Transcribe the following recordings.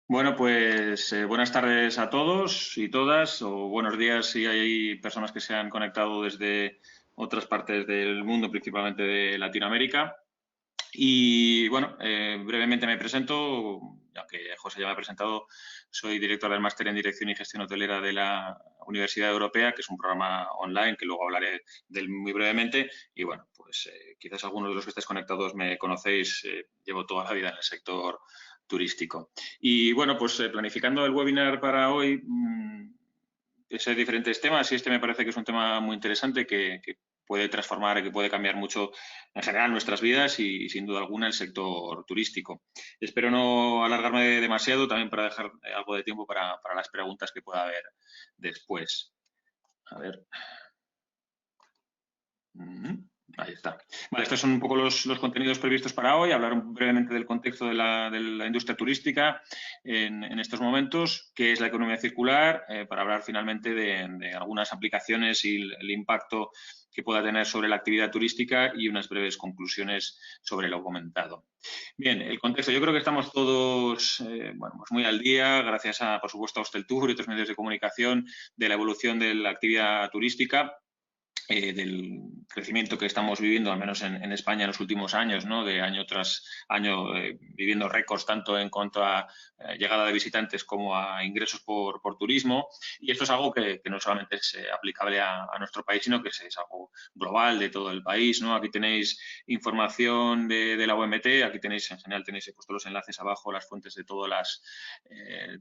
Bueno, pues buenas tardes a todos y todas, o buenos días si hay personas que se han conectado desde otras partes del mundo, principalmente de Latinoamérica. Y bueno, brevemente me presento, ya que José ya me ha presentado, soy director del máster en Dirección y Gestión Hotelera de la Universidad Europea, que es un programa online que luego hablaré de él muy brevemente. Y bueno, pues quizás algunos de los que estáis conectados me conocéis, llevo toda la vida en el sector turístico. Y bueno, pues planificando el webinar para hoy, de diferentes temas, y este me parece que es un tema muy interesante que puede transformar, que puede cambiar mucho en general nuestras vidas y sin duda alguna el sector turístico. Espero no alargarme demasiado también para dejar algo de tiempo para las preguntas que pueda haber después. A ver. Ahí está. Vale, estos son un poco los contenidos previstos para hoy. Hablar brevemente del contexto de la industria turística en estos momentos, qué es la economía circular, para hablar finalmente de algunas aplicaciones y el impacto que pueda tener sobre la actividad turística y unas breves conclusiones sobre lo comentado. Bien, el contexto. Yo creo que estamos todos bueno, pues muy al día, gracias a, por supuesto, a Hosteltour y otros medios de comunicación, de la evolución de la actividad turística. Del crecimiento que estamos viviendo, al menos en España en los últimos años, ¿no? De año tras año, viviendo récords tanto en cuanto a llegada de visitantes como a ingresos por turismo. Y esto es algo que no solamente es aplicable a nuestro país, sino que es algo global de todo el país, ¿no? Aquí tenéis información de la OMT, aquí tenéis, en general, tenéis puesto los enlaces abajo, las fuentes de todas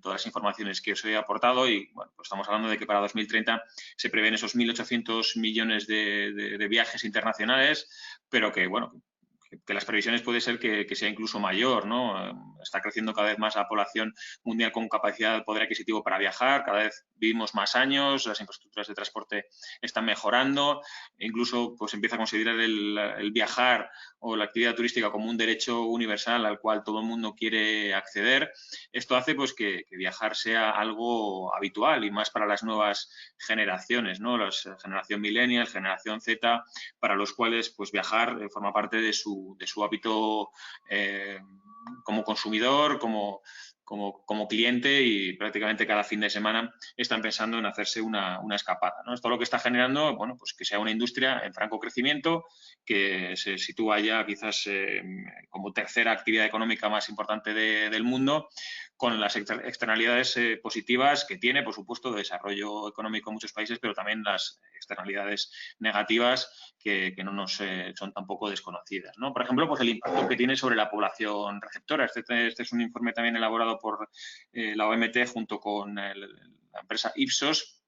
las informaciones que os he aportado. Y bueno, pues estamos hablando de que para 2030 se prevén esos 1.800 millones de viajes internacionales, pero que, bueno, que las previsiones puede ser que sea incluso mayor, ¿no? Está creciendo cada vez más la población mundial con capacidad de poder adquisitivo para viajar, cada vez vivimos más años, las infraestructuras de transporte están mejorando, e incluso pues empieza a considerar el viajar o la actividad turística como un derecho universal al cual todo el mundo quiere acceder. Esto hace pues que viajar sea algo habitual y más para las nuevas generaciones, ¿no? La generación millennial, generación Z, para los cuales pues viajar forma parte de su hábito como consumidor, como cliente, y prácticamente cada fin de semana están pensando en hacerse una escapada, ¿no? Esto lo que está generando, bueno, pues que sea una industria en franco crecimiento, que se sitúa ya quizás como tercera actividad económica más importante del mundo, con las externalidades positivas que tiene, por supuesto, de desarrollo económico en muchos países, pero también las externalidades negativas que no nos son tampoco desconocidas, ¿no? Por ejemplo, pues el impacto que tiene sobre la población receptora. Este es un informe también elaborado por la OMT junto con la empresa Ipsos,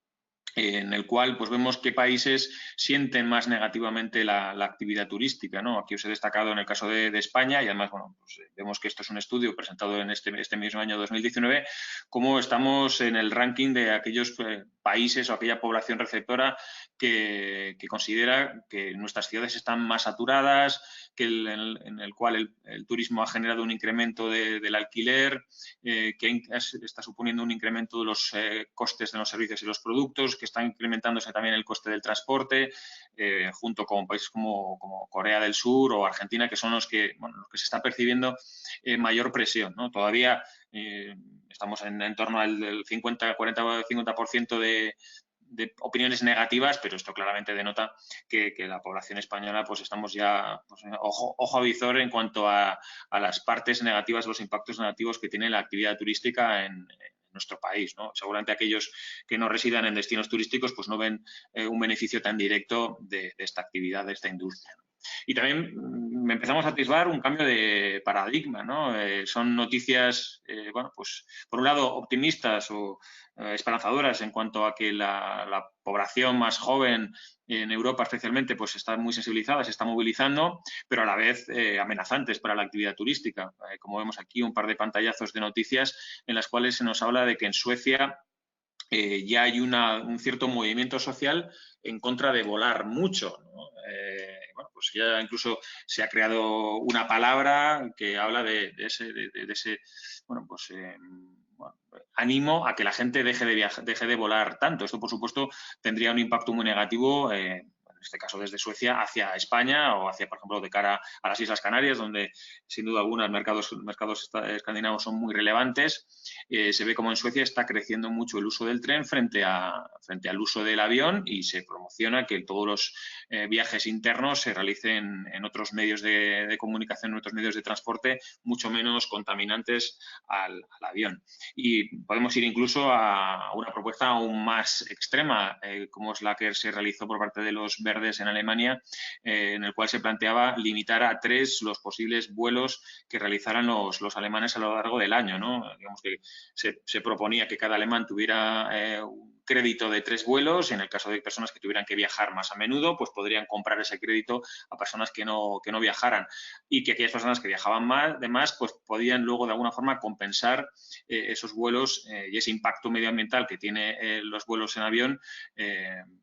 en el cual pues vemos qué países sienten más negativamente la actividad turística, ¿no? Aquí os he destacado en el caso de España, y además, bueno, pues vemos que esto es un estudio presentado en este mismo año 2019, cómo estamos en el ranking de aquellos países o aquella población receptora que considera que nuestras ciudades están más saturadas, en el cual el turismo ha generado un incremento del alquiler, que está suponiendo un incremento de los costes de los servicios y los productos, que está incrementándose también el coste del transporte, junto con países como Corea del Sur o Argentina, que son los que se está percibiendo mayor presión, ¿no? Todavía estamos en torno al 50, 40, 50% de opiniones negativas, pero esto claramente denota que la población española pues estamos ya pues, ojo a visor en cuanto a las partes negativas, los impactos negativos que tiene la actividad turística en nuestro país, ¿no? Seguramente aquellos que no residan en destinos turísticos pues no ven un beneficio tan directo de esta actividad, de esta industria, ¿no? Y también empezamos a atisbar un cambio de paradigma, ¿no? Son noticias, bueno, pues por un lado optimistas o esperanzadoras en cuanto a que la población más joven en Europa especialmente pues está muy sensibilizada, se está movilizando, pero a la vez amenazantes para la actividad turística. Como vemos aquí, un par de pantallazos de noticias en las cuales se nos habla de que en Suecia ya hay un cierto movimiento social en contra de volar mucho, ¿no? Bueno, pues ya incluso se ha creado una palabra que habla de ese bueno, pues bueno, ánimo a que la gente deje de volar tanto. Esto, por supuesto, tendría un impacto muy negativo en este caso desde Suecia hacia España o hacia, por ejemplo, de cara a las Islas Canarias, donde sin duda alguna los mercados escandinavos son muy relevantes. Se ve como en Suecia está creciendo mucho el uso del tren frente al uso del avión, y se promociona que todos los viajes internos se realicen en otros medios de comunicación, en otros medios de transporte mucho menos contaminantes al avión. Y podemos ir incluso a una propuesta aún más extrema, como es la que se realizó por parte de los Verdes en Alemania, en el cual se planteaba limitar a 3 los posibles vuelos que realizaran los alemanes a lo largo del año, ¿no? Digamos que se proponía que cada alemán tuviera un crédito de 3 vuelos, y en el caso de personas que tuvieran que viajar más a menudo, pues podrían comprar ese crédito a personas que no viajaran, y que aquellas personas que viajaban más, pues podían luego de alguna forma compensar esos vuelos y ese impacto medioambiental que tiene los vuelos en avión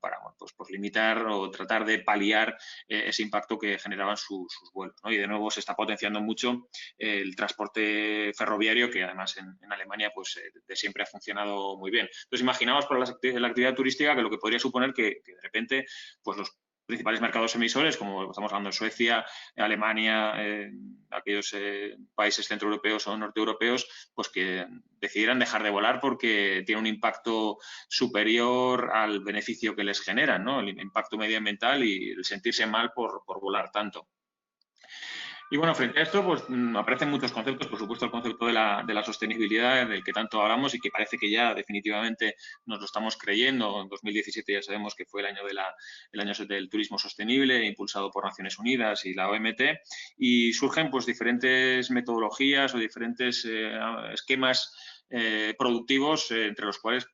para pues limitar o tratar de paliar ese impacto que generaban sus vuelos, ¿no? Y de nuevo se está potenciando mucho el transporte ferroviario, que además en Alemania pues de siempre ha funcionado muy bien. Entonces imaginaos para la actividad turística que lo que podría suponer que de repente pues los principales mercados emisores, como estamos hablando de Suecia, Alemania, aquellos países centroeuropeos o norteeuropeos, pues que decidieran dejar de volar porque tiene un impacto superior al beneficio que les generan, ¿no? El impacto medioambiental y el sentirse mal por volar tanto. Y bueno, frente a esto, pues aparecen muchos conceptos, por supuesto el concepto de la sostenibilidad, del que tanto hablamos y que parece que ya definitivamente nos lo estamos creyendo. En 2017 ya sabemos que fue el año del turismo sostenible, impulsado por Naciones Unidas y la OMT, y surgen pues diferentes metodologías o diferentes esquemas productivos, entre los cuales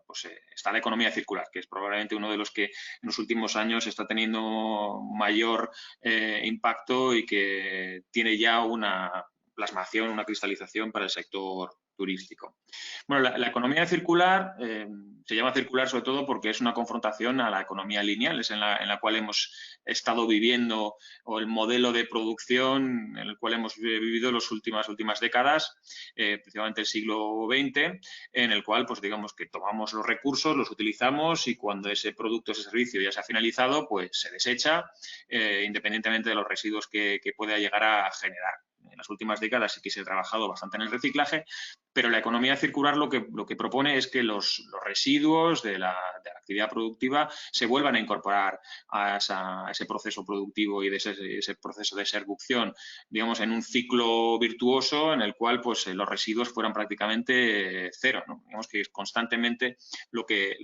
pues está la economía circular, que es probablemente uno de los que en los últimos años está teniendo mayor impacto y que tiene ya una plasmación, una cristalización para el sector turístico. Bueno, la economía circular se llama circular sobre todo porque es una confrontación a la economía lineal, es en la cual hemos estado viviendo, o el modelo de producción en el cual hemos vivido las últimas décadas, principalmente el siglo XX, en el cual, pues digamos que tomamos los recursos, los utilizamos, y cuando ese producto, ese servicio ya se ha finalizado, pues se desecha, independientemente de los residuos que pueda llegar a generar. En las últimas décadas sí que se ha trabajado bastante en el reciclaje, pero la economía circular lo que propone es que los residuos de la actividad productiva se vuelvan a incorporar a ese proceso productivo y de ese proceso de servucción, digamos, en un ciclo virtuoso en el cual pues los residuos fueran prácticamente cero, ¿no? Digamos que constantemente lo que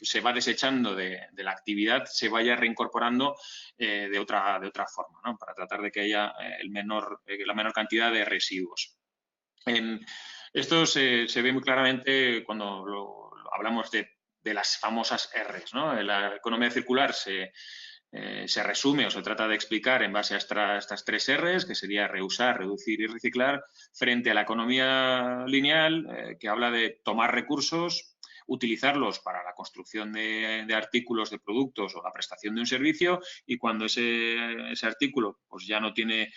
se va desechando de la actividad se vaya reincorporando de otra forma, ¿no? Para tratar de que haya la menor cantidad de residuos. Esto se ve muy claramente cuando hablamos de las famosas Rs, ¿no? La economía circular se resume o se trata de explicar en base a estas 3 Rs, que sería reusar, reducir y reciclar, frente a la economía lineal, que habla de tomar recursos, utilizarlos para la construcción de artículos, de productos o la prestación de un servicio, y cuando ese artículo pues ya no tiene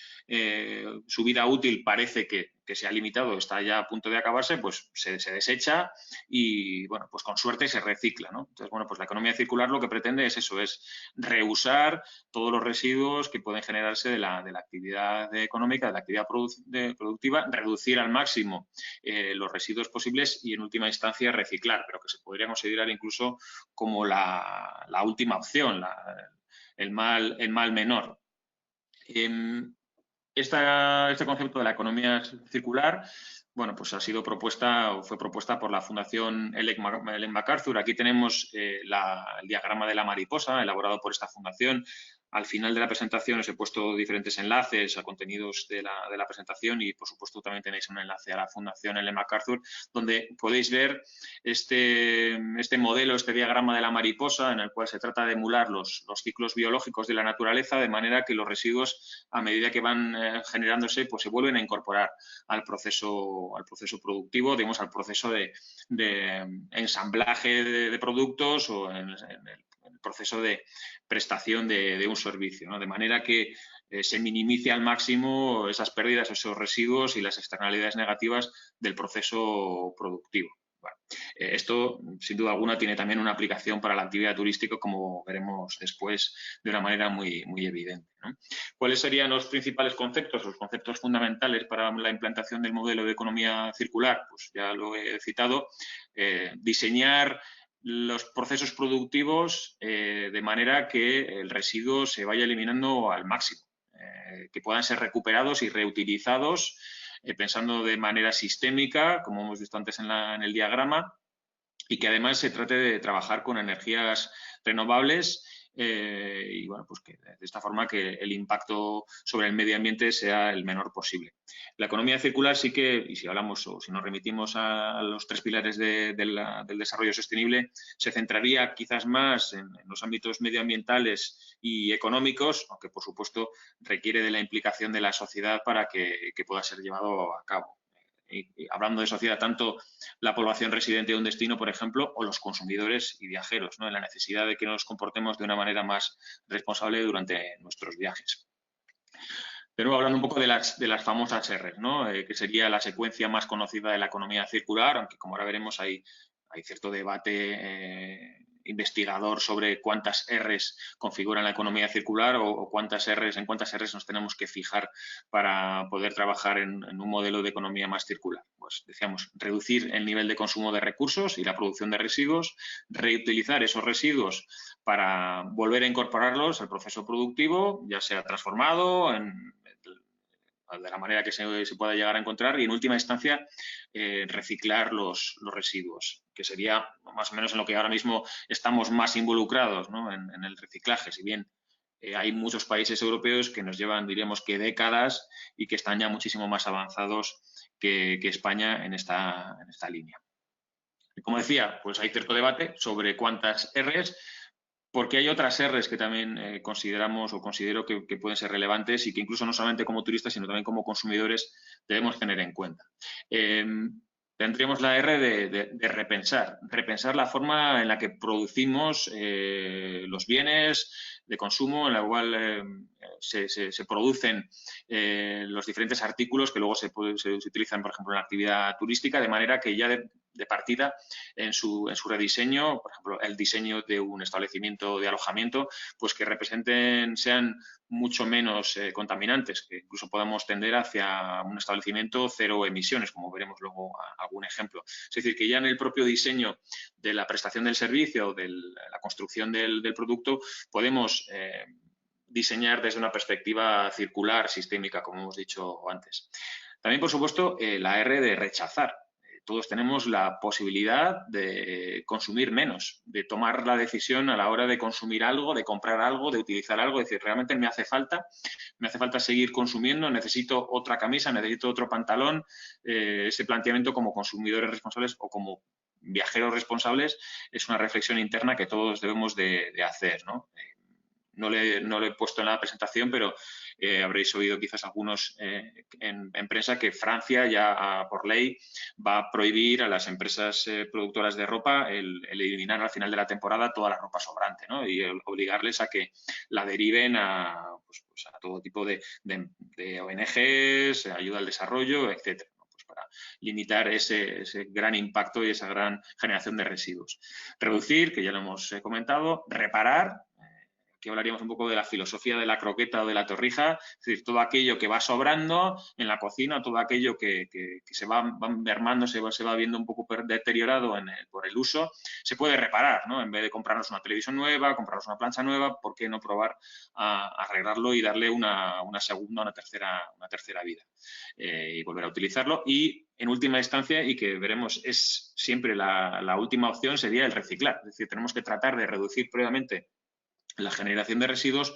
su vida útil, parece que se ha limitado, está ya a punto de acabarse, pues se desecha y, bueno, pues con suerte se recicla, ¿no? Entonces, bueno, pues la economía circular lo que pretende es eso, es reusar todos los residuos que pueden generarse de la actividad económica, de la actividad productiva, reducir al máximo los residuos posibles y, en última instancia, reciclar, pero que se podría considerar incluso como la última opción, el mal menor. Este concepto de la economía circular, bueno, pues ha sido propuesta o fue propuesta por la Fundación Ellen MacArthur. Aquí tenemos el diagrama de la mariposa elaborado por esta fundación. Al final de la presentación os he puesto diferentes enlaces a contenidos de la presentación, y, por supuesto, también tenéis un enlace a la Fundación Ellen MacArthur, donde podéis ver este modelo, este diagrama de la mariposa, en el cual se trata de emular los ciclos biológicos de la naturaleza, de manera que los residuos, a medida que van generándose, pues se vuelven a incorporar al proceso productivo, digamos, al proceso de ensamblaje de productos, o en el proceso de prestación de un servicio, ¿no? De manera que se minimice al máximo esas pérdidas, esos residuos y las externalidades negativas del proceso productivo. Bueno, esto, sin duda alguna, tiene también una aplicación para la actividad turística, como veremos después de una manera muy evidente, ¿no? ¿Cuáles serían los principales conceptos, los conceptos fundamentales para la implantación del modelo de economía circular? Pues ya lo he citado, diseñar los procesos productivos de manera que el residuo se vaya eliminando al máximo, que puedan ser recuperados y reutilizados, pensando de manera sistémica, como hemos visto antes en el diagrama, y que además se trate de trabajar con energías renovables y bueno, pues que de esta forma que el impacto sobre el medio ambiente sea el menor posible. La economía circular sí que, y si hablamos o si nos remitimos a los 3 pilares del desarrollo sostenible, se centraría quizás más en los ámbitos medioambientales y económicos, aunque por supuesto requiere de la implicación de la sociedad para que pueda ser llevado a cabo. Y hablando de sociedad, tanto la población residente de un destino, por ejemplo, o los consumidores y viajeros, ¿no? En la necesidad de que nos comportemos de una manera más responsable durante nuestros viajes. Pero hablando un poco de las famosas R's, ¿no? Que sería la secuencia más conocida de la economía circular, aunque como ahora veremos hay cierto debate investigador sobre cuántas R's configuran la economía circular o en cuántas R's nos tenemos que fijar para poder trabajar en un modelo de economía más circular. Pues decíamos, reducir el nivel de consumo de recursos y la producción de residuos, reutilizar esos residuos para volver a incorporarlos al proceso productivo, ya sea transformado de la manera que se pueda llegar a encontrar y, en última instancia, reciclar los residuos, que sería más o menos en lo que ahora mismo estamos más involucrados, ¿no? en el reciclaje. Si bien hay muchos países europeos que nos llevan, diríamos que décadas y que están ya muchísimo más avanzados que España en esta línea. Y como decía, pues hay cierto debate sobre cuántas R's, porque hay otras R's que también consideramos o considero que pueden ser relevantes y que incluso no solamente como turistas, sino también como consumidores debemos tener en cuenta. Tendríamos la R de repensar la forma en la que producimos los bienes de consumo, en la cual se producen los diferentes artículos que luego se utilizan, por ejemplo, en la actividad turística, de manera que ya de partida en su rediseño, por ejemplo, el diseño de un establecimiento de alojamiento, pues que sean mucho menos contaminantes, que incluso podamos tender hacia un establecimiento cero emisiones, como veremos luego algún ejemplo. Es decir, que ya en el propio diseño de la prestación del servicio, de la construcción del producto, podemos diseñar desde una perspectiva circular, sistémica, como hemos dicho antes. También, por supuesto, la R de rechazar. Todos tenemos la posibilidad de consumir menos, de tomar la decisión a la hora de consumir algo, de comprar algo, de utilizar algo, es decir, realmente me hace falta seguir consumiendo, necesito otra camisa, necesito otro pantalón. Ese planteamiento como consumidores responsables o como viajeros responsables es una reflexión interna que todos debemos de hacer, ¿no? No lo he puesto en la presentación, pero habréis oído quizás algunos en prensa que Francia ya por ley va a prohibir a las empresas productoras de ropa el eliminar al final de la temporada toda la ropa sobrante, ¿no? Y obligarles a que la deriven a todo tipo de ONGs, ayuda al desarrollo, etcétera, ¿no? Pues para limitar ese gran impacto y esa gran generación de residuos. Reducir, que ya lo hemos comentado, reparar. Aquí hablaríamos un poco de la filosofía de la croqueta o de la torrija, es decir, todo aquello que va sobrando en la cocina, todo aquello que se va mermando, se va viendo un poco deteriorado por el uso, se puede reparar, ¿no? En vez de comprarnos una televisión nueva, comprarnos una plancha nueva, ¿por qué no probar a arreglarlo y darle una segunda, una tercera vida? Y volver a utilizarlo. Y en última instancia, y que veremos es siempre la última opción, sería el reciclar. Es decir, tenemos que tratar de reducir previamente la generación de residuos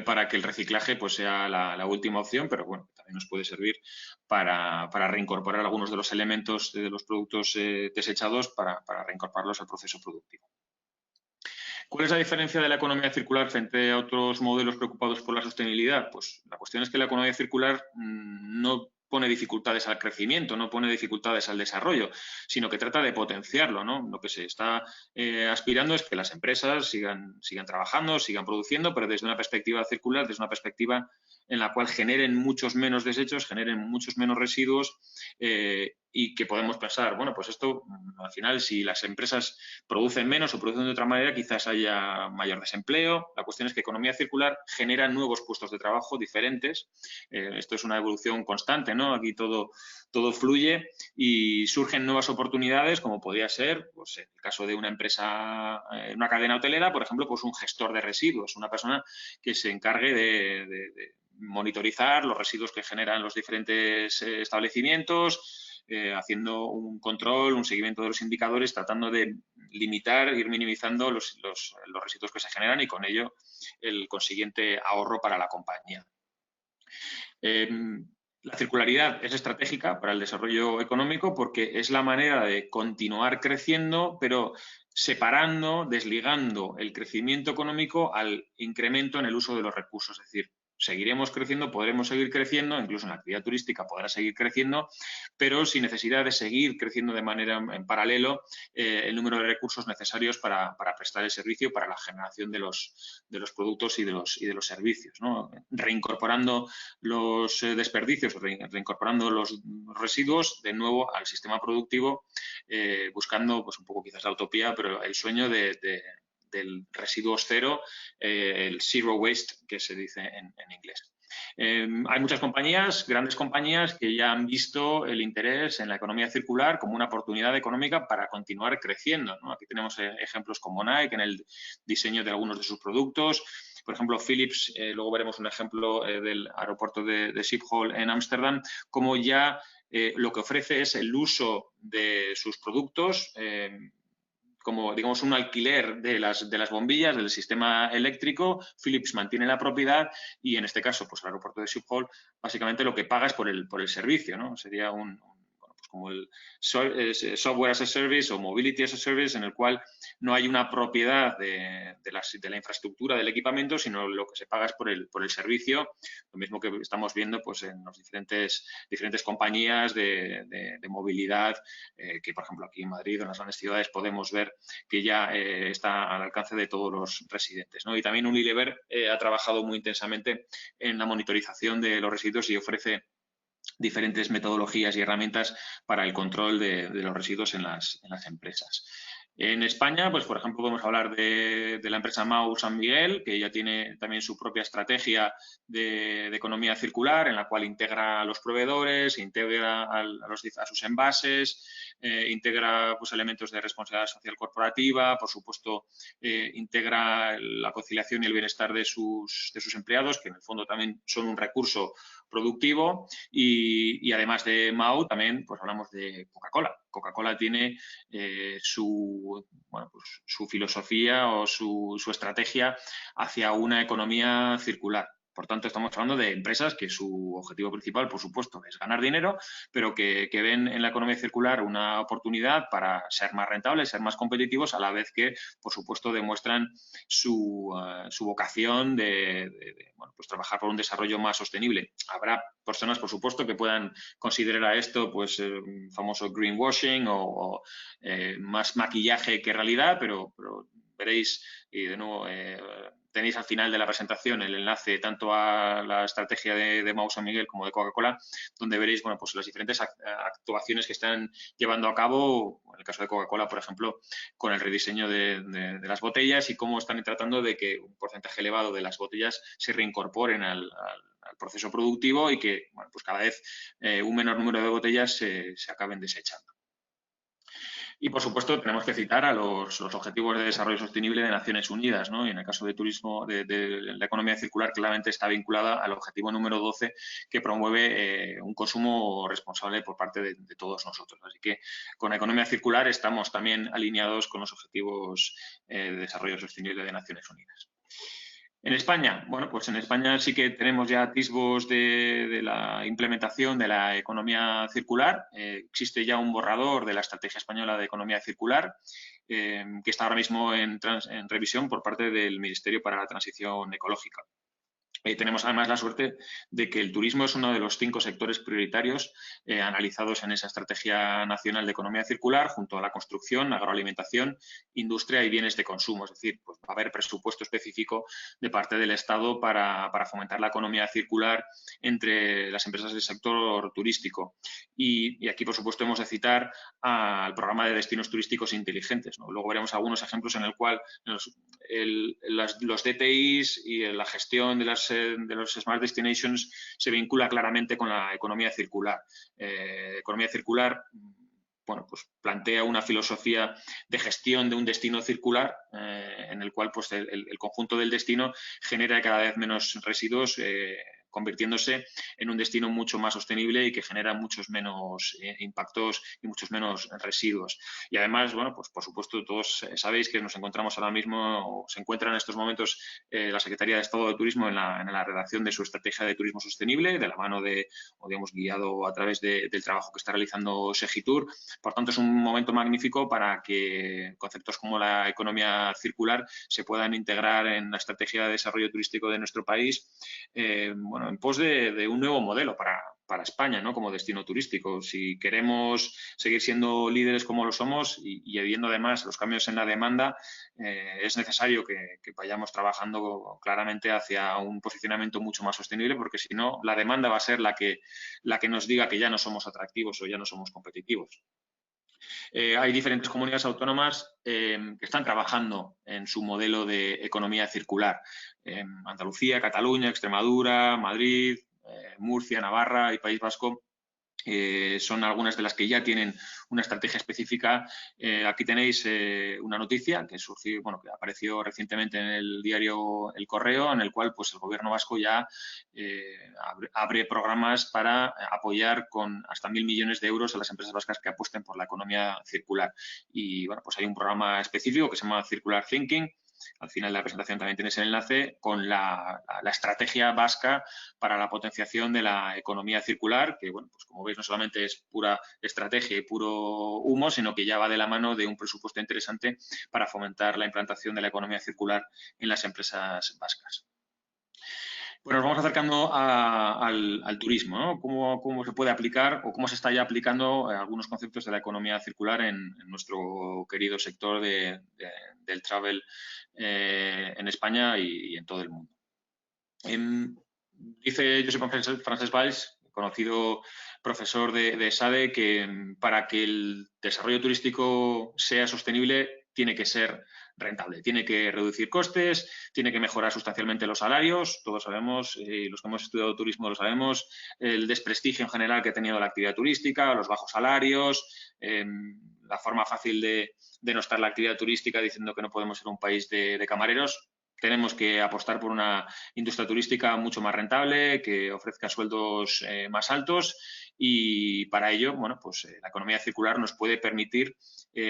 para que el reciclaje pues sea la última opción, pero bueno, también nos puede servir para reincorporar algunos de los elementos de los productos desechados para reincorporarlos al proceso productivo. ¿Cuál es la diferencia de la economía circular frente a otros modelos preocupados por la sostenibilidad? Pues la cuestión es que la economía circular no pone dificultades al crecimiento, no pone dificultades al desarrollo, sino que trata de potenciarlo, ¿no? Lo que se está aspirando es que las empresas sigan trabajando, sigan produciendo, pero desde una perspectiva circular, desde una perspectiva en la cual generen muchos menos desechos, generen muchos menos residuos y que podemos pensar, bueno, pues esto al final si las empresas producen menos o producen de otra manera quizás haya mayor desempleo. La cuestión es que economía circular genera nuevos puestos de trabajo diferentes. Esto es una evolución constante, ¿no? Aquí todo fluye y surgen nuevas oportunidades como podría ser, pues en el caso de una empresa, una cadena hotelera, por ejemplo, pues un gestor de residuos, una persona que se encargue de monitorizar los residuos que generan los diferentes establecimientos, haciendo un control, un seguimiento de los indicadores, tratando de limitar, ir minimizando los residuos que se generan y con ello el consiguiente ahorro para la compañía. La circularidad es estratégica para el desarrollo económico porque es la manera de continuar creciendo, pero separando, desligando el crecimiento económico al incremento en el uso de los recursos. Es decir, seguiremos creciendo, podremos seguir creciendo, incluso en la actividad turística podrá seguir creciendo, pero sin necesidad de seguir creciendo de manera en paralelo el número de recursos necesarios para prestar el servicio, para la generación de los productos y de los servicios, ¿no? Reincorporando los desperdicios, reincorporando los residuos de nuevo al sistema productivo, buscando pues un poco quizás la utopía, pero el sueño del residuos cero, el zero waste que se dice en inglés. Hay muchas compañías, grandes compañías, que ya han visto el interés en la economía circular como una oportunidad económica para continuar creciendo, ¿no? Aquí tenemos ejemplos como Nike en el diseño de algunos de sus productos. Por ejemplo, Philips, luego veremos un ejemplo del aeropuerto de Schiphol en Ámsterdam, como ya lo que ofrece es el uso de sus productos como, digamos, un alquiler de las bombillas del sistema eléctrico. Philips mantiene la propiedad y, en este caso, pues el aeropuerto de Schiphol, básicamente lo que paga es por el servicio, ¿no? Sería pues como el software as a service o mobility as a service, en el cual no hay una propiedad de la infraestructura, del equipamiento, sino lo que se paga es por el servicio, lo mismo que estamos viendo pues en las diferentes compañías de movilidad, que por ejemplo aquí en Madrid, en las grandes ciudades, podemos ver que ya está al alcance de todos los residentes, ¿no? Y también Unilever ha trabajado muy intensamente en la monitorización de los residuos y ofrece diferentes metodologías y herramientas para el control de los residuos en las empresas. En España, pues por ejemplo, podemos hablar de la empresa Mau San Miguel, que ya tiene también su propia estrategia de economía circular, en la cual integra a los proveedores, integra a sus envases, integra pues, elementos de responsabilidad social corporativa, por supuesto, integra la conciliación y el bienestar de sus empleados, que en el fondo también son un recurso productivo, y además de Mau también pues hablamos de Coca-Cola. Coca-Cola tiene su filosofía o su estrategia hacia una economía circular. Por tanto, estamos hablando de empresas que su objetivo principal, por supuesto, es ganar dinero, pero que ven en la economía circular una oportunidad para ser más rentables, ser más competitivos, a la vez que, por supuesto, demuestran su vocación de pues trabajar por un desarrollo más sostenible. Habrá personas, por supuesto, que puedan considerar a esto pues famoso greenwashing o más maquillaje que realidad, pero veréis, y de nuevo tenéis al final de la presentación el enlace tanto a la estrategia de Mau San Miguel como de Coca-Cola, donde veréis bueno, pues las diferentes actuaciones que están llevando a cabo, en el caso de Coca-Cola, por ejemplo, con el rediseño de las botellas y cómo están tratando de que un porcentaje elevado de las botellas se reincorporen al proceso productivo y que bueno, pues cada vez un menor número de botellas se acaben desechando. Y, por supuesto, tenemos que citar a los Objetivos de Desarrollo Sostenible de Naciones Unidas, ¿no? Y en el caso de turismo, de la economía circular, claramente está vinculada al objetivo número 12, que promueve un consumo responsable por parte de todos nosotros. Así que con la economía circular estamos también alineados con los Objetivos de Desarrollo Sostenible de Naciones Unidas. En España, bueno, pues en España sí que tenemos ya atisbos de la implementación de la economía circular. Existe ya un borrador de la Estrategia Española de Economía Circular que está ahora mismo en revisión por parte del Ministerio para la Transición Ecológica. Tenemos además la suerte de que el turismo es uno de los 5 sectores prioritarios analizados en esa Estrategia Nacional de Economía Circular, junto a la construcción, agroalimentación, industria y bienes de consumo. Es decir, pues va a haber presupuesto específico de parte del Estado para fomentar la economía circular entre las empresas del sector turístico. Y aquí, por supuesto, hemos de citar al programa de destinos turísticos inteligentes, ¿no? Luego veremos algunos ejemplos en el cual los DTIs y la gestión de los Smart Destinations se vincula claramente con la economía circular. Economía circular, bueno, pues plantea una filosofía de gestión de un destino circular en el cual pues, el conjunto del destino genera cada vez menos residuos, convirtiéndose en un destino mucho más sostenible y que genera muchos menos impactos y muchos menos residuos. Y además, bueno, pues por supuesto todos sabéis que nos encontramos ahora mismo, o se encuentra en estos momentos la Secretaría de Estado de Turismo en la redacción de su estrategia de turismo sostenible, de la mano de, o digamos, guiado a través del trabajo que está realizando Segitur. Por tanto, es un momento magnífico para que conceptos como la economía circular se puedan integrar en la estrategia de desarrollo turístico de nuestro país, bueno, en pos de un nuevo modelo para España, ¿no? Como destino turístico. Si queremos seguir siendo líderes como lo somos y viendo además los cambios en la demanda, es necesario que vayamos trabajando claramente hacia un posicionamiento mucho más sostenible, porque si no, la demanda va a ser la que nos diga que ya no somos atractivos o ya no somos competitivos. Hay diferentes comunidades autónomas que están trabajando en su modelo de economía circular. Andalucía, Cataluña, Extremadura, Madrid, Murcia, Navarra y País Vasco son algunas de las que ya tienen una estrategia específica. Aquí tenéis una noticia que surgió, bueno, que apareció recientemente en el diario El Correo, en el cual pues, el Gobierno vasco ya abre programas para apoyar con hasta 1.000 millones de euros a las empresas vascas que apuesten por la economía circular. Y bueno, pues hay un programa específico que se llama Circular Thinking. Al final de la presentación también tienes el enlace con la estrategia vasca para la potenciación de la economía circular, que, bueno, pues como veis, no solamente es pura estrategia y puro humo, sino que ya va de la mano de un presupuesto interesante para fomentar la implantación de la economía circular en las empresas vascas. Bueno, nos vamos acercando al turismo, ¿no? ¿Cómo se puede aplicar o cómo se está ya aplicando algunos conceptos de la economía circular en nuestro querido sector del travel en España y en todo el mundo? Dice Josep Francesc Valls, conocido profesor de SADE, que para que el desarrollo turístico sea sostenible tiene que ser rentable, tiene que reducir costes, tiene que mejorar sustancialmente los salarios. Todos sabemos, los que hemos estudiado turismo lo sabemos, el desprestigio en general que ha tenido la actividad turística, los bajos salarios, la forma fácil de denostar la actividad turística diciendo que no podemos ser un país de camareros. Tenemos que apostar por una industria turística mucho más rentable, que ofrezca sueldos más altos, y para ello, bueno, pues la economía circular nos puede permitir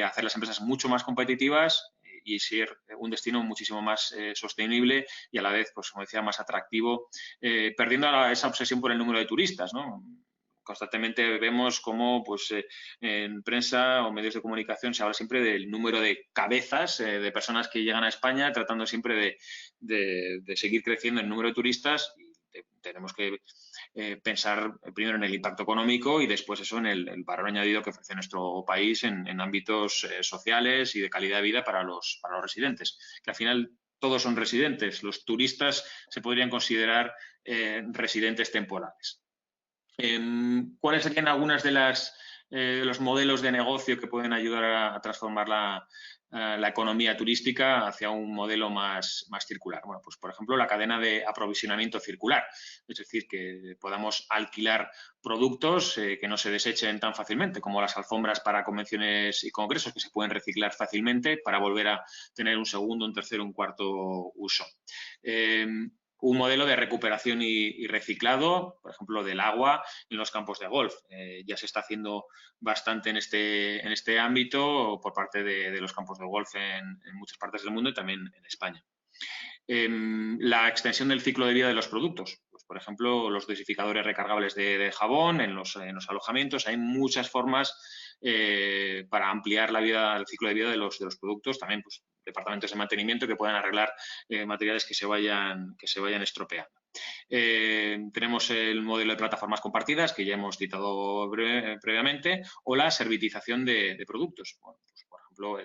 hacer las empresas mucho más competitivas y ser un destino muchísimo más sostenible y a la vez, pues como decía, más atractivo, perdiendo esa obsesión por el número de turistas, ¿no? Constantemente vemos cómo pues, en prensa o medios de comunicación se habla siempre del número de cabezas de personas que llegan a España, tratando siempre de seguir creciendo el número de turistas. Y tenemos que pensar primero en el impacto económico y después eso en el valor añadido que ofrece nuestro país en ámbitos sociales y de calidad de vida para los residentes, que al final todos son residentes. Los turistas se podrían considerar residentes temporales. ¿Cuáles serían algunas de los modelos de negocio que pueden ayudar a transformar la economía turística hacia un modelo más circular? Bueno, pues por ejemplo la cadena de aprovisionamiento circular, es decir, que podamos alquilar productos que no se desechen tan fácilmente, como las alfombras para convenciones y congresos, que se pueden reciclar fácilmente para volver a tener un segundo, un tercero, un cuarto uso. Un modelo de recuperación y reciclado, por ejemplo, del agua en los campos de golf. Ya se está haciendo bastante en este ámbito por parte de los campos de golf en muchas partes del mundo y también en España. La extensión del ciclo de vida de los productos. Pues, por ejemplo, los dosificadores recargables de jabón en los alojamientos. Hay muchas formas para ampliar el ciclo de vida de los productos. También, pues, departamentos de mantenimiento que puedan arreglar materiales que se vayan estropeando. Tenemos el modelo de plataformas compartidas, que ya hemos citado previamente, o la servitización de productos. Bueno, pues, por ejemplo,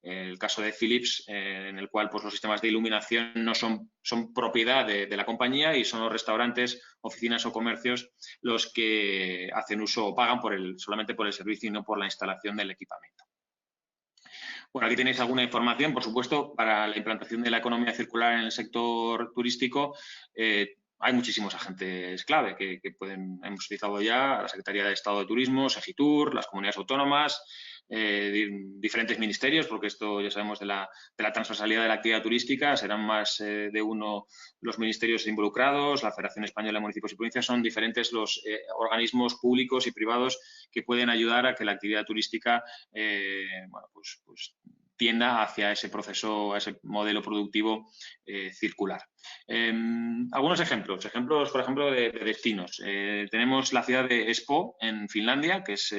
el caso de Philips, en el cual pues, los sistemas de iluminación no son propiedad de la compañía y son los restaurantes, oficinas o comercios los que hacen uso o pagan solamente por el servicio y no por la instalación del equipamiento. Bueno, aquí tenéis alguna información, por supuesto, para la implantación de la economía circular en el sector turístico. Hay muchísimos agentes clave que hemos utilizado ya, la Secretaría de Estado de Turismo, Segitur, las comunidades autónomas, diferentes ministerios, porque esto ya sabemos de la transversalidad de la actividad turística, serán más de uno los ministerios involucrados, la Federación Española de Municipios y Provincias, son diferentes los organismos públicos y privados que pueden ayudar a que la actividad turística bueno, pues tienda hacia ese proceso, a ese modelo productivo circular. Algunos ejemplos, por ejemplo, de destinos. Tenemos la ciudad de Espoo, en Finlandia, que es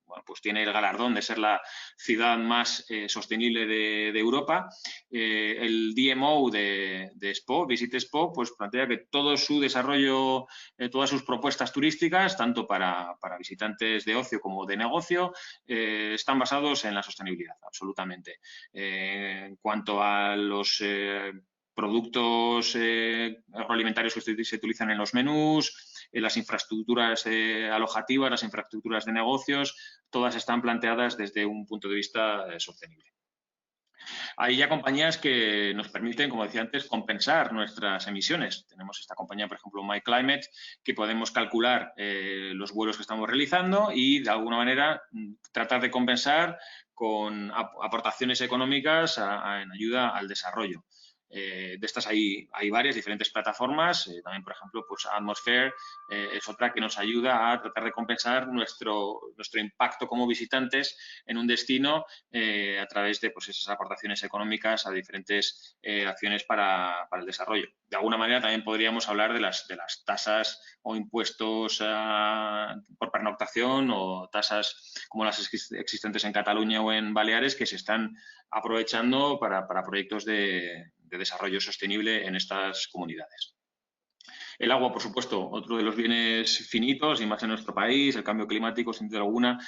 bueno, pues tiene el galardón de ser la ciudad más sostenible de Europa. El DMO de Espoo, Visit Espoo, pues plantea que todo su desarrollo, todas sus propuestas turísticas, tanto para visitantes de ocio como de negocio, están basados en la sostenibilidad, absolutamente. En cuanto a los productos agroalimentarios que se utilizan en los menús, las infraestructuras alojativas, las infraestructuras de negocios, todas están planteadas desde un punto de vista sostenible. Hay ya compañías que nos permiten, como decía antes, compensar nuestras emisiones. Tenemos esta compañía, por ejemplo, MyClimate, que podemos calcular los vuelos que estamos realizando y, de alguna manera, tratar de compensar con aportaciones económicas en ayuda al desarrollo. De estas hay varias diferentes plataformas. También, por ejemplo, pues Atmosphere es otra que nos ayuda a tratar de compensar nuestro impacto como visitantes en un destino a través de pues, esas aportaciones económicas a diferentes acciones para el desarrollo. De alguna manera también podríamos hablar de las tasas o impuestos por pernoctación o tasas como las existentes en Cataluña o en Baleares que se están aprovechando para proyectos de desarrollo sostenible en estas comunidades. El agua, por supuesto, otro de los bienes finitos y más en nuestro país, el cambio climático, sin duda alguna,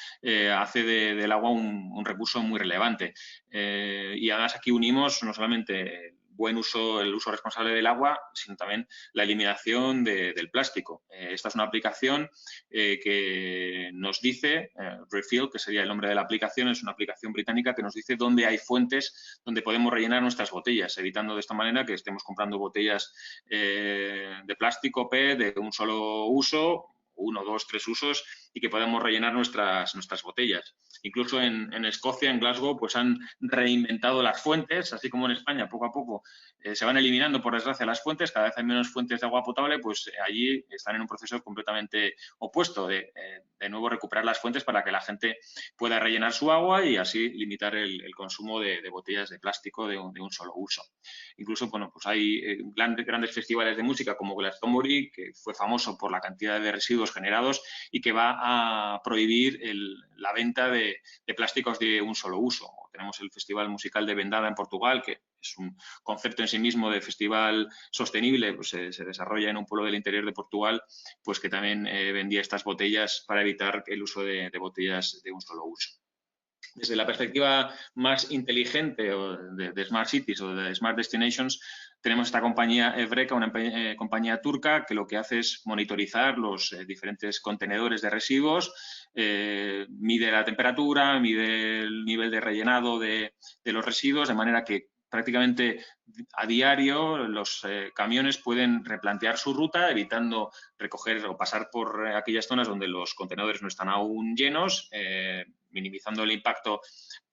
hace del agua un recurso muy relevante. Y además aquí unimos no solamente el uso responsable del agua, sino también la eliminación del plástico. Esta es una aplicación que nos dice, Refill, que sería el nombre de la aplicación, es una aplicación británica que nos dice dónde hay fuentes donde podemos rellenar nuestras botellas, evitando de esta manera que estemos comprando botellas de plástico PET de un solo uso, 1, 2, 3 usos, y que podemos rellenar nuestras botellas. Incluso en Escocia, en Glasgow, pues han reinventado las fuentes, así como en España, poco a poco se van eliminando, por desgracia, las fuentes, cada vez hay menos fuentes de agua potable, pues allí están en un proceso completamente opuesto de nuevo recuperar las fuentes para que la gente pueda rellenar su agua y así limitar el consumo de botellas de plástico de un solo uso. Incluso, bueno, pues hay grandes festivales de música como Glastonbury, que fue famoso por la cantidad de residuos generados y que va a prohibir la venta de plásticos de un solo uso. Tenemos el Festival Musical de Vendada en Portugal, que es un concepto en sí mismo de festival sostenible, pues se desarrolla en un pueblo del interior de Portugal, pues que también vendía estas botellas para evitar el uso de botellas de un solo uso. Desde la perspectiva más inteligente o de Smart Cities o de Smart Destinations, tenemos esta compañía Evreca, una compañía turca que lo que hace es monitorizar los diferentes contenedores de residuos, mide la temperatura, mide el nivel de rellenado de los residuos, de manera que prácticamente a diario los camiones pueden replantear su ruta, evitando recoger o pasar por aquellas zonas donde los contenedores no están aún llenos, minimizando el impacto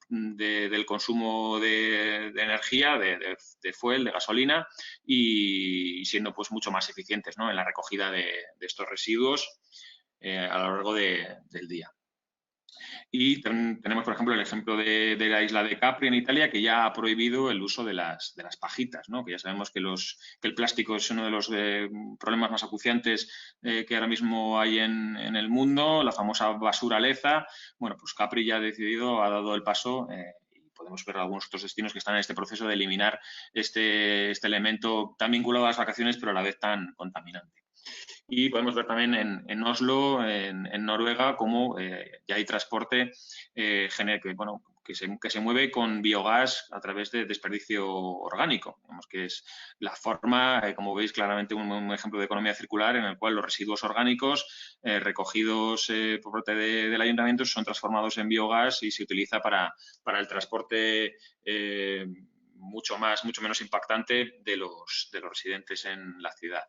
del consumo de energía, de fuel, de gasolina y siendo pues mucho más eficientes, ¿no?, en la recogida de estos residuos a lo largo del día. Y tenemos, por ejemplo, el ejemplo de la isla de Capri en Italia, que ya ha prohibido el uso de las pajitas, ¿no? Que ya sabemos que el plástico es uno de los problemas más acuciantes que ahora mismo hay en el mundo, la famosa basura leza. Bueno, pues Capri ya ha dado el paso y podemos ver algunos otros destinos que están en este proceso de eliminar este elemento tan vinculado a las vacaciones, pero a la vez tan contaminante. Y podemos ver también en Oslo, en Noruega, cómo ya hay transporte que se mueve con biogás a través de desperdicio orgánico. Digamos que es la forma, como veis claramente, un ejemplo de economía circular en el cual los residuos orgánicos recogidos por parte del ayuntamiento son transformados en biogás y se utiliza para el transporte mucho menos impactante de los residentes en la ciudad.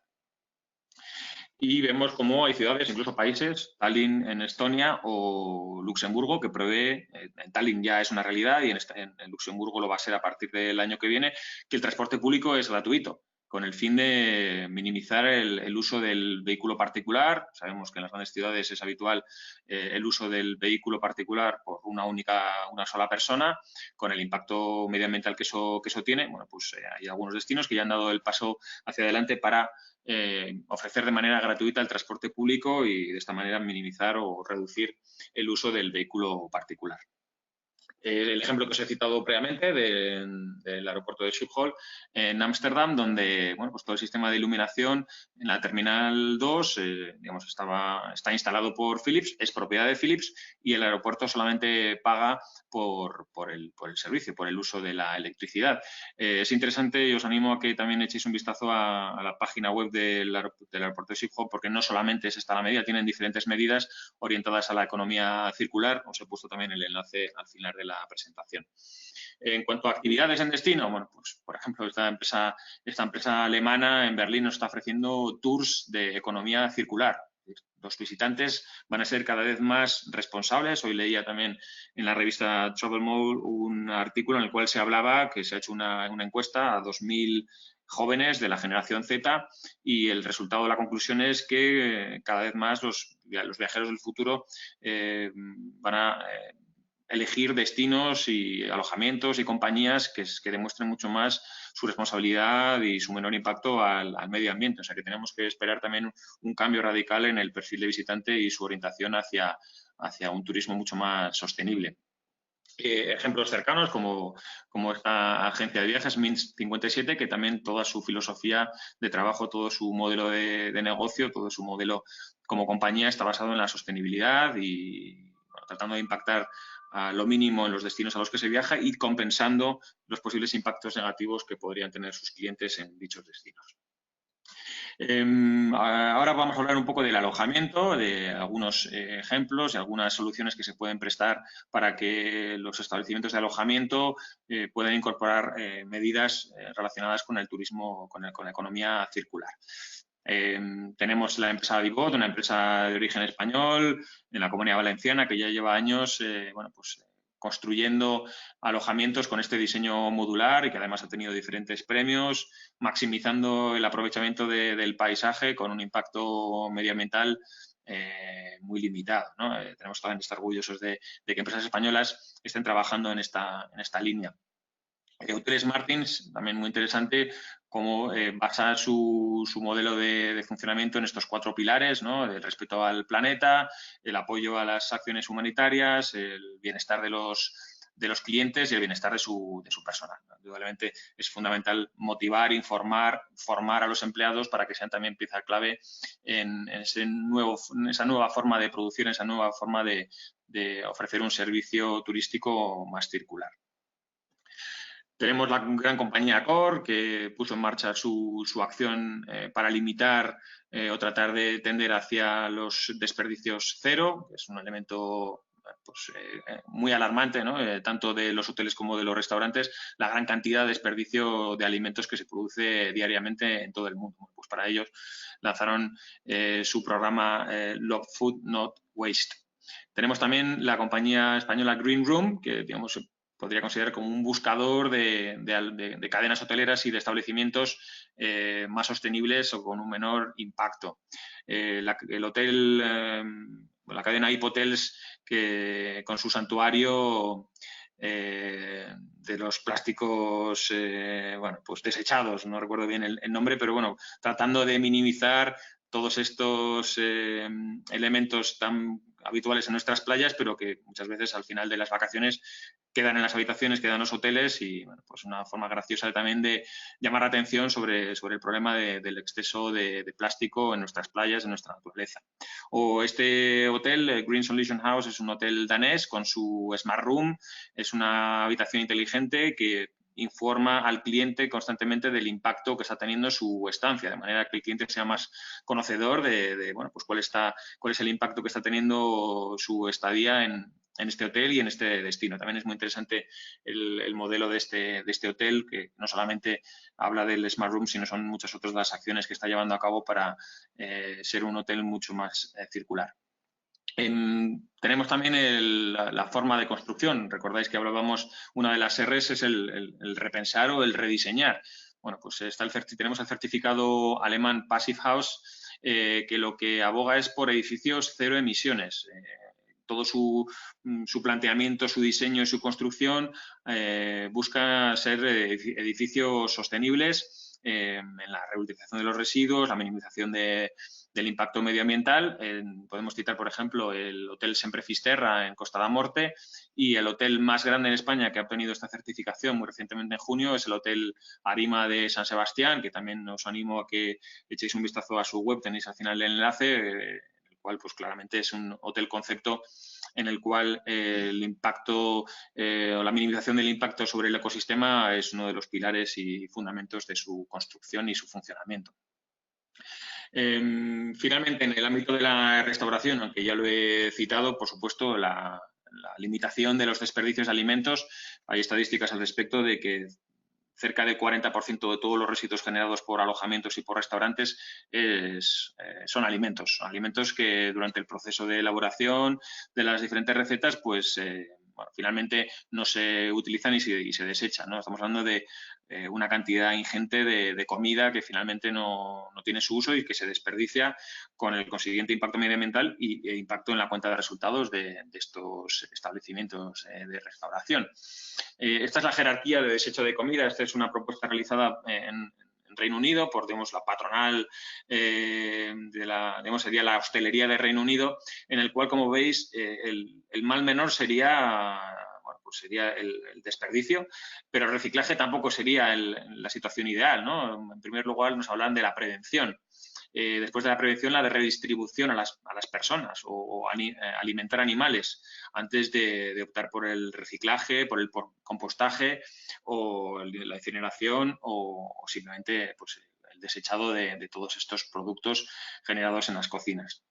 Y vemos cómo hay ciudades, incluso países, Tallinn en Estonia o Luxemburgo, que prevé, en Tallinn ya es una realidad y en Luxemburgo lo va a ser a partir del año que viene, que el transporte público es gratuito, con el fin de minimizar el uso del vehículo particular. Sabemos que en las grandes ciudades es habitual el uso del vehículo particular por una sola persona, con el impacto medioambiental que eso tiene. Bueno, pues hay algunos destinos que ya han dado el paso hacia adelante para ofrecer de manera gratuita el transporte público y de esta manera minimizar o reducir el uso del vehículo particular. El ejemplo que os he citado previamente del aeropuerto de Schiphol en Ámsterdam, donde pues todo el sistema de iluminación en la Terminal 2 está instalado por Philips, es propiedad de Philips y el aeropuerto solamente paga por el servicio, por el uso de la electricidad. Es interesante y os animo a que también echéis un vistazo a la página web del aeropuerto de Schiphol, porque no solamente es esta la medida, tienen diferentes medidas orientadas a la economía circular. Os he puesto también el enlace al final de la presentación. En cuanto a actividades en destino, bueno, pues por ejemplo, esta empresa alemana en Berlín nos está ofreciendo tours de economía circular. Los visitantes van a ser cada vez más responsables. Hoy leía también en la revista Travel Mode un artículo en el cual se hablaba que se ha hecho una encuesta a 2.000 jóvenes de la generación Z y el resultado de la conclusión es que cada vez más los viajeros del futuro van a elegir destinos y alojamientos y compañías que demuestren mucho más su responsabilidad y su menor impacto al medio ambiente. O sea que tenemos que esperar también un cambio radical en el perfil de visitante y su orientación hacia un turismo mucho más sostenible. Ejemplos cercanos como esta agencia de viajes Minsk 57, que también toda su filosofía de trabajo, todo su modelo de negocio, todo su modelo como compañía está basado en la sostenibilidad y tratando de impactar a lo mínimo en los destinos a los que se viaja y compensando los posibles impactos negativos que podrían tener sus clientes en dichos destinos. Ahora vamos a hablar un poco del alojamiento, de algunos ejemplos y algunas soluciones que se pueden prestar para que los establecimientos de alojamiento puedan incorporar medidas relacionadas con el turismo, con la economía circular. Tenemos la empresa Divot, una empresa de origen español en la Comunidad Valenciana que ya lleva años construyendo alojamientos con este diseño modular y que además ha tenido diferentes premios, maximizando el aprovechamiento del paisaje con un impacto medioambiental muy limitado, ¿no? Tenemos que estar orgullosos de que empresas españolas estén trabajando en esta línea. Hoteles Martins, también muy interesante, cómo basa su modelo de funcionamiento en estos 4 pilares, ¿no? El respeto al planeta, el apoyo a las acciones humanitarias, el bienestar de los clientes y el bienestar de su personal. Indudablemente es fundamental motivar, informar, formar a los empleados para que sean también pieza clave en esa nueva forma de producir, en esa nueva forma de ofrecer un servicio turístico más circular. Tenemos la gran compañía Accor, que puso en marcha su acción para limitar o tratar de tender hacia los desperdicios cero, que es un elemento muy alarmante, ¿no? Tanto de los hoteles como de los restaurantes, la gran cantidad de desperdicio de alimentos que se produce diariamente en todo el mundo. Pues para ellos lanzaron su programa Love Food, Not Waste. Tenemos también la compañía española Green Room, que digamos podría considerar como un buscador de cadenas hoteleras y de establecimientos más sostenibles o con un menor impacto. El hotel, la cadena Hipotels, que con su santuario de los plásticos pues desechados, no recuerdo bien el nombre, pero bueno, tratando de minimizar todos estos elementos tan habituales en nuestras playas, pero que muchas veces al final de las vacaciones quedan en las habitaciones, quedan en los hoteles y bueno, pues una forma graciosa también de llamar la atención sobre el problema del exceso de plástico en nuestras playas, en nuestra naturaleza. O este hotel, Green Solution House, es un hotel danés con su Smart Room, es una habitación inteligente que informa al cliente constantemente del impacto que está teniendo su estancia, de manera que el cliente sea más conocedor de bueno, pues cuál es el impacto que está teniendo su estadía en este hotel y en este destino. También es muy interesante el modelo de este hotel, que no solamente habla del Smart Room, sino son muchas otras las acciones que está llevando a cabo para ser un hotel mucho más circular. Tenemos también la forma de construcción. Recordáis que hablábamos, una de las R's es el repensar o el rediseñar. Bueno, pues tenemos el certificado alemán Passive House, que lo que aboga es por edificios cero emisiones. Todo su planteamiento, su diseño y su construcción busca ser edificios sostenibles en la reutilización de los residuos, la minimización del impacto medioambiental. Podemos citar, por ejemplo, el Hotel Sempre Fisterra en Costa da Morte, y el hotel más grande en España que ha obtenido esta certificación muy recientemente en junio es el Hotel Arima de San Sebastián, que también os animo a que echéis un vistazo a su web, tenéis al final el enlace, el cual pues claramente es un hotel concepto en el cual el impacto o la minimización del impacto sobre el ecosistema es uno de los pilares y fundamentos de su construcción y su funcionamiento. Finalmente, en el ámbito de la restauración, aunque ya lo he citado, por supuesto, la limitación de los desperdicios de alimentos. Hay estadísticas al respecto de que cerca del 40% de todos los residuos generados por alojamientos y por restaurantes son alimentos que durante el proceso de elaboración de las diferentes recetas, pues bueno, finalmente no se utilizan y se desechan, ¿no? Estamos hablando de una cantidad ingente de comida que finalmente no tiene su uso y que se desperdicia, con el consiguiente impacto medioambiental e impacto en la cuenta de resultados de estos establecimientos de restauración. Esta es la jerarquía de desecho de comida. Esta es una propuesta realizada en Reino Unido por, digamos, la patronal sería la hostelería de Reino Unido, en el cual, como veis, el mal menor sería, bueno, pues sería el desperdicio, pero el reciclaje tampoco sería la situación ideal, ¿no? En primer lugar, nos hablan de la prevención. Después de la prevención, la de redistribución a las personas o alimentar animales antes de optar por el reciclaje, por el compostaje o la incineración o simplemente pues, el desechado de todos estos productos generados en las cocinas.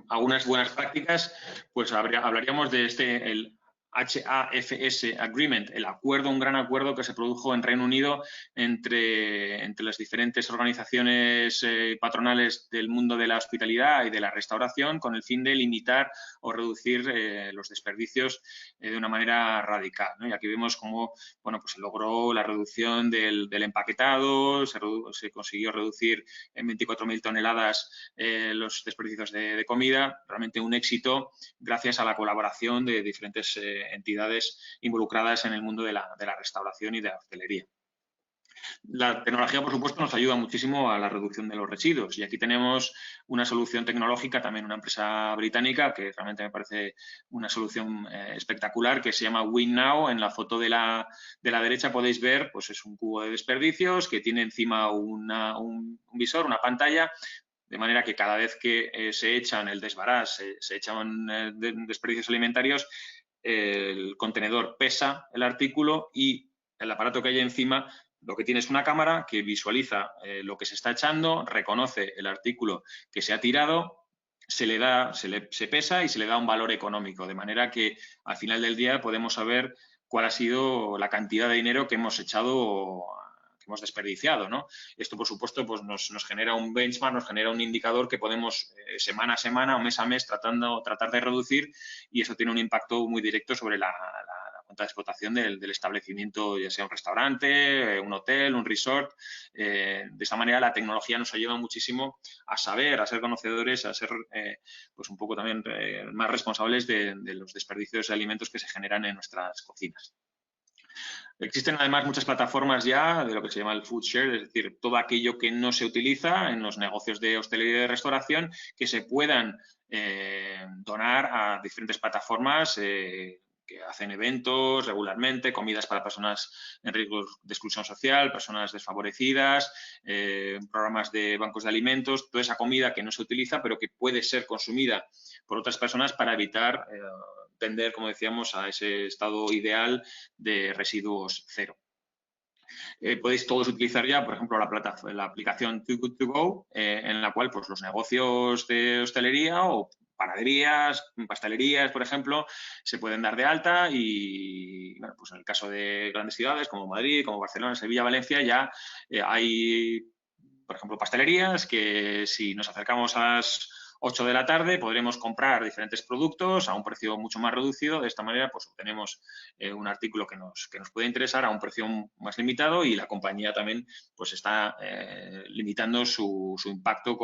Algunas buenas prácticas, pues hablaríamos de el HAFS Agreement, un gran acuerdo que se produjo en Reino Unido entre las diferentes organizaciones patronales del mundo de la hospitalidad y de la restauración, con el fin de limitar o reducir los desperdicios de una manera radical, ¿no? Y aquí vemos cómo, bueno, pues se logró la reducción del empaquetado, se consiguió reducir en 24.000 toneladas los desperdicios de comida. Realmente un éxito gracias a la colaboración de diferentes entidades involucradas en el mundo de la restauración y de la hostelería. La tecnología, por supuesto, nos ayuda muchísimo a la reducción de los residuos, y aquí tenemos una solución tecnológica, también una empresa británica, que realmente me parece una solución espectacular, que se llama WinNow. En la foto de la derecha podéis ver, pues es un cubo de desperdicios que tiene encima un visor, una pantalla, de manera que cada vez que se echan el desbarás, se echan desperdicios alimentarios, el contenedor pesa el artículo y el aparato que hay encima lo que tiene es una cámara que visualiza lo que se está echando, reconoce el artículo que se ha tirado, se pesa y se le da un valor económico, de manera que al final del día podemos saber cuál ha sido la cantidad de dinero que hemos echado, que hemos desperdiciado, ¿no? Esto, por supuesto, pues nos genera un benchmark, nos genera un indicador que podemos semana a semana o mes a mes tratar de reducir, y eso tiene un impacto muy directo sobre la cuenta de explotación del establecimiento, ya sea un restaurante, un hotel, un resort. De esta manera la tecnología nos ayuda muchísimo a saber, a ser conocedores, a ser pues un poco también más responsables de los desperdicios de alimentos que se generan en nuestras cocinas. Existen además muchas plataformas ya de lo que se llama el food share, es decir, todo aquello que no se utiliza en los negocios de hostelería y de restauración que se puedan donar a diferentes plataformas que hacen eventos regularmente, comidas para personas en riesgo de exclusión social, personas desfavorecidas, programas de bancos de alimentos, toda esa comida que no se utiliza pero que puede ser consumida por otras personas para evitar tender, como decíamos, a ese estado ideal de residuos cero. Podéis todos utilizar ya, por ejemplo, la aplicación Too Good To Go, en la cual pues, los negocios de hostelería o panaderías, pastelerías, por ejemplo, se pueden dar de alta y, bueno, pues en el caso de grandes ciudades como Madrid, como Barcelona, Sevilla, Valencia, ya hay, por ejemplo, pastelerías que si nos acercamos a las 8 de la tarde podremos comprar diferentes productos a un precio mucho más reducido. De esta manera, pues obtenemos un artículo que nos puede interesar a un precio más limitado y la compañía también pues está limitando su impacto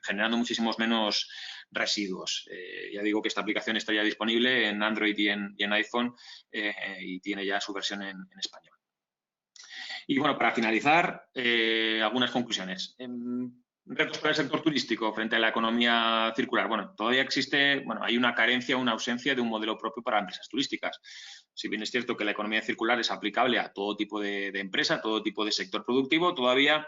generando muchísimos menos residuos. Ya digo que esta aplicación está ya disponible en Android y en iPhone y tiene ya su versión en español. Y bueno, para finalizar, algunas conclusiones. Retos para el sector turístico frente a la economía circular. Bueno, todavía existe, hay una carencia, una ausencia de un modelo propio para empresas turísticas. Si bien es cierto que la economía circular es aplicable a todo tipo de empresa, todo tipo de sector productivo, todavía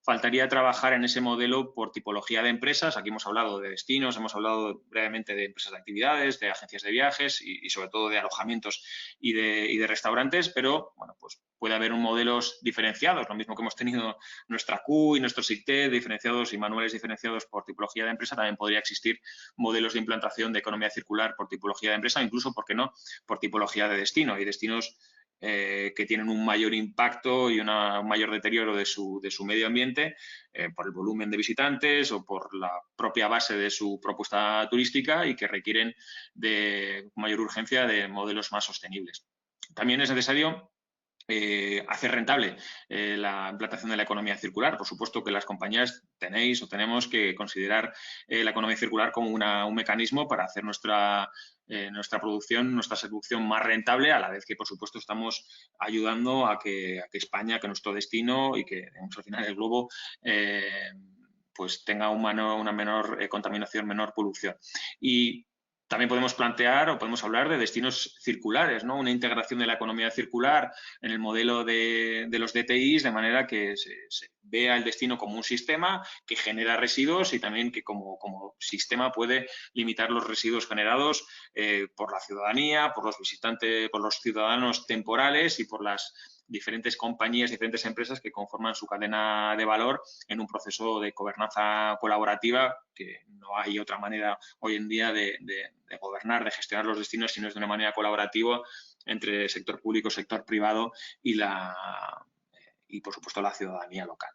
faltaría trabajar en ese modelo por tipología de empresas. Aquí hemos hablado de destinos, hemos hablado brevemente de empresas de actividades, de agencias de viajes y sobre todo de alojamientos y de restaurantes, pero bueno, pues puede haber modelos diferenciados, lo mismo que hemos tenido nuestra Q y nuestro SICTE diferenciados y manuales diferenciados por tipología de empresa, también podría existir modelos de implantación de economía circular por tipología de empresa, incluso, ¿por qué no?, por tipología de destino. Hay destinos que tienen un mayor impacto y un mayor deterioro de su medio ambiente por el volumen de visitantes o por la propia base de su propuesta turística y que requieren de mayor urgencia de modelos más sostenibles. También es necesario hacer rentable la implantación de la economía circular. Por supuesto que las compañías tenemos que considerar la economía circular como un mecanismo para hacer nuestra producción, nuestra seducción más rentable, a la vez que, por supuesto, estamos ayudando a que España, que nuestro destino y que, al final, el globo pues tenga una menor contaminación, menor polución. Y también podemos plantear o podemos hablar de destinos circulares, ¿no? Una integración de la economía circular en el modelo de los DTIs, de manera que se vea el destino como un sistema que genera residuos y también que como sistema puede limitar los residuos generados por la ciudadanía, por los visitantes, por los ciudadanos temporales y por las diferentes compañías, diferentes empresas que conforman su cadena de valor en un proceso de gobernanza colaborativa, que no hay otra manera hoy en día de gobernar, de gestionar los destinos, si no es de una manera colaborativa entre sector público, sector privado y por supuesto, la ciudadanía local.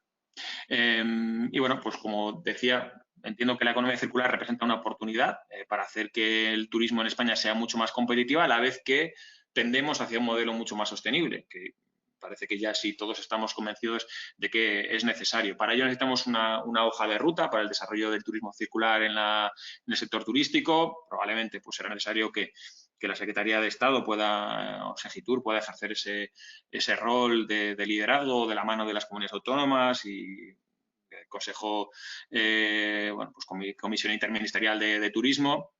Y bueno, pues como decía, entiendo que la economía circular representa una oportunidad para hacer que el turismo en España sea mucho más competitivo, a la vez que tendemos hacia un modelo mucho más sostenible, que parece que ya sí todos estamos convencidos de que es necesario. Para ello necesitamos una hoja de ruta para el desarrollo del turismo circular en el sector turístico. Probablemente pues será necesario que la Secretaría de Estado o Segitur pueda ejercer ese rol de liderazgo de la mano de las comunidades autónomas y el Consejo, pues Comisión Interministerial de Turismo.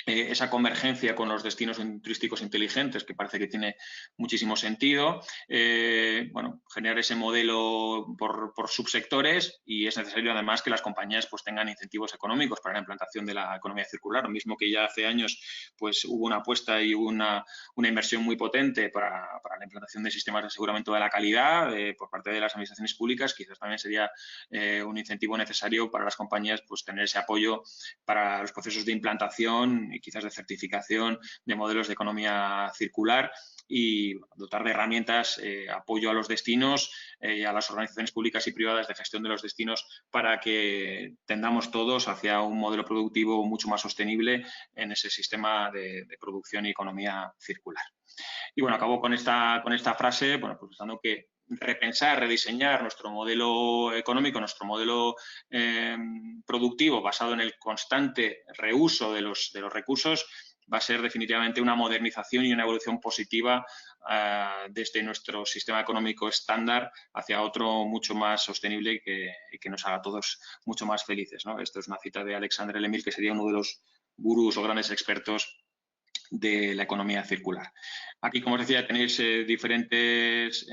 Esa convergencia con los destinos turísticos inteligentes, que parece que tiene muchísimo sentido, generar ese modelo por subsectores, y es necesario además que las compañías pues tengan incentivos económicos para la implantación de la economía circular, lo mismo que ya hace años pues hubo una apuesta y hubo una inversión muy potente para la implantación de sistemas de aseguramiento de la calidad por parte de las administraciones públicas. Quizás también sería un incentivo necesario para las compañías pues tener ese apoyo para los procesos de implantación y quizás de certificación de modelos de economía circular y dotar de herramientas, apoyo a los destinos y a las organizaciones públicas y privadas de gestión de los destinos para que tendamos todos hacia un modelo productivo mucho más sostenible en ese sistema de producción y economía circular. Y bueno, acabo con esta frase, pues pensando que repensar, rediseñar nuestro modelo económico, nuestro modelo productivo basado en el constante reuso de los recursos va a ser definitivamente una modernización y una evolución positiva desde nuestro sistema económico estándar hacia otro mucho más sostenible y que nos haga a todos mucho más felices, ¿no? Esto es una cita de Alexandre Lemire, que sería uno de los gurús o grandes expertos de la economía circular. Aquí, como os decía, tenéis diferentes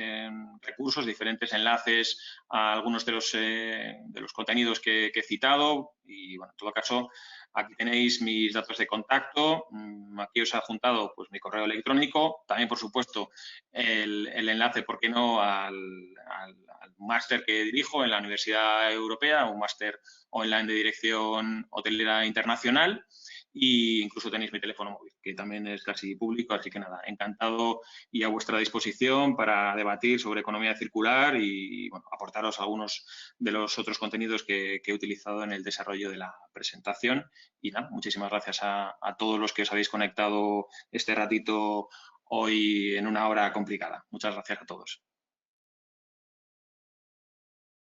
recursos, diferentes enlaces a algunos de los contenidos que he citado y, bueno, en todo caso, aquí tenéis mis datos de contacto. Aquí os he adjuntado pues, mi correo electrónico. También, por supuesto, el enlace, ¿por qué no?, al máster que dirijo en la Universidad Europea, un máster online de dirección hotelera internacional. Y incluso tenéis mi teléfono móvil, que también es casi público, así que nada, encantado y a vuestra disposición para debatir sobre economía circular y bueno, aportaros algunos de los otros contenidos que he utilizado en el desarrollo de la presentación. Y nada, muchísimas gracias a todos los que os habéis conectado este ratito hoy en una hora complicada. Muchas gracias a todos.